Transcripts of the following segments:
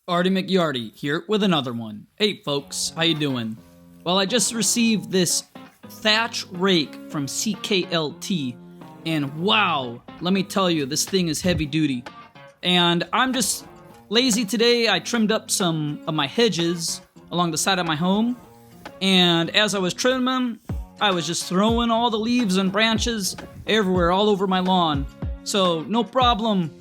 Artie McYarty here with another one. Hey folks, how you doing? Well, I just received this thatch rake from CKLT, and wow, let me tell you, this thing is heavy duty. And I'm just lazy today. I trimmed up some of my hedges along the side of my home, and as I was trimming them, I was just throwing all the leaves and branches everywhere, all over my lawn. So no problem.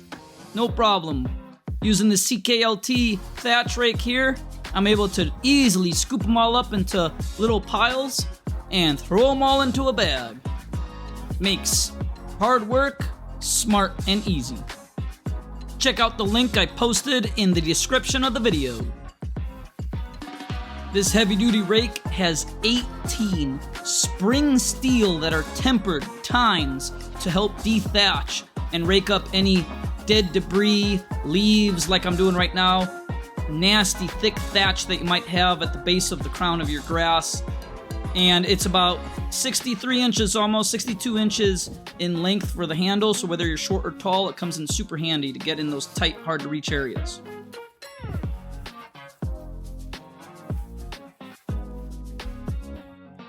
Using the CKLT Thatch Rake here, I'm able to easily scoop them all up into little piles and throw them all into a bag. Makes hard work smart and easy. Check out the link I posted in the description of the video. This heavy-duty rake has 18 spring steel that are tempered tines to help dethatch and rake up any dead debris, leaves like I'm doing right now, nasty thick thatch that you might have at the base of the crown of your grass. And it's about 63 inches, almost 62 inches in length for the handle, so whether you're short or tall, it comes in super handy to get in those tight, hard to reach areas.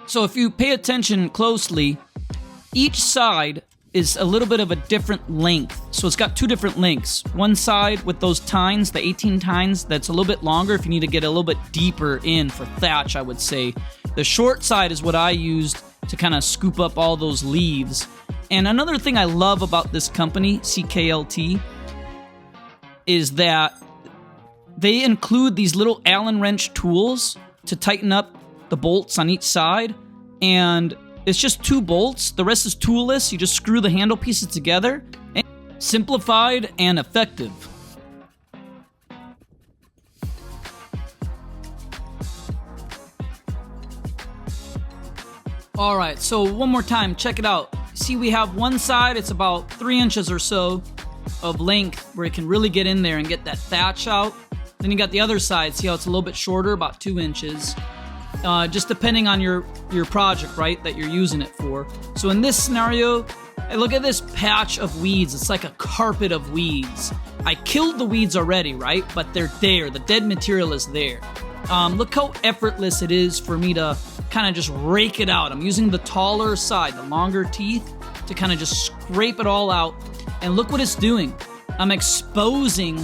So if you pay attention closely, each side is a little bit of a different length. So it's got two different lengths. One side with those tines, the 18 tines, that's a little bit longer if you need to get a little bit deeper in for thatch, I would say. The short side is what I used to kind of scoop up all those leaves. And another thing I love about this company, CKLT, is that they include these little Allen wrench tools to tighten up the bolts on each side. And it's just 2 bolts. The rest is toolless. You just screw the handle pieces together. And simplified and effective. Alright, so one more time, check it out. See, we have one side, it's about 3 inches or so of length where it can really get in there and get that thatch out. Then you got the other side, see how it's a little bit shorter, about 2 inches. Just depending on your project, right, that you're using it for. So in this scenario, look at this patch of weeds. It's like a carpet of weeds. I killed the weeds already, right? But they're there. The dead material is there. Look how effortless it is for me to kind of just rake it out. I'm using the taller side, the longer teeth, to kind of just scrape it all out. And look what it's doing. I'm exposing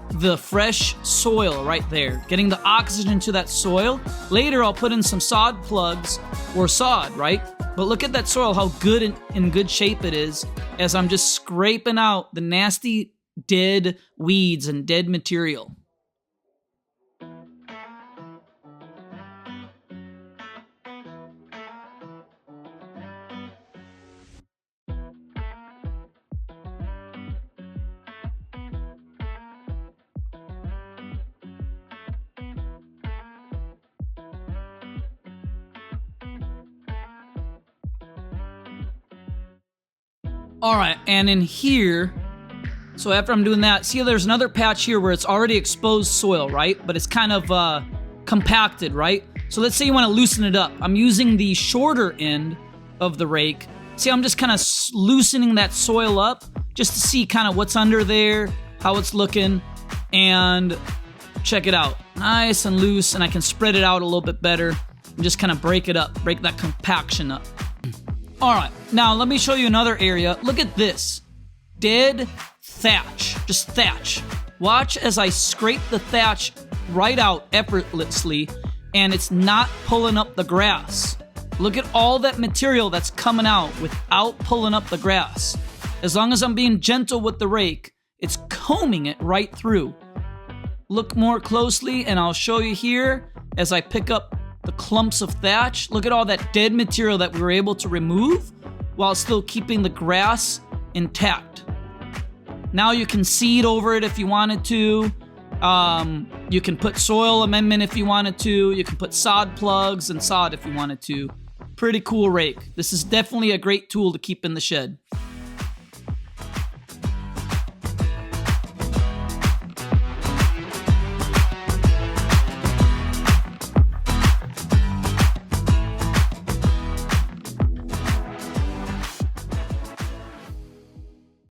the fresh soil right there, getting the oxygen to that soil. Later I'll put in some sod plugs or sod, right? But look at that soil, how good in good shape it is as I'm just scraping out the nasty dead weeds and dead material. Alright, and in here, so after I'm doing that, see there's another patch here where it's already exposed soil, right? But it's kind of compacted, right? So let's say you want to loosen it up. I'm using the shorter end of the rake. See, I'm just kind of loosening that soil up just to see kind of what's under there, how it's looking, and check it out. Nice and loose, and I can spread it out a little bit better and just kind of break it up, break that compaction up. Alright, now let me show you another area. Look at this. Dead thatch. Just thatch. Watch as I scrape the thatch right out effortlessly, and it's not pulling up the grass. Look at all that material that's coming out without pulling up the grass. As long as I'm being gentle with the rake, it's combing it right through. Look more closely, and I'll show you here as I pick up the clumps of thatch. Look at all that dead material that we were able to remove while still keeping the grass intact. Now you can seed over it if you wanted to. You can put soil amendment if you wanted to. You can put sod plugs and sod if you wanted to. Pretty cool rake. This is definitely a great tool to keep in the shed.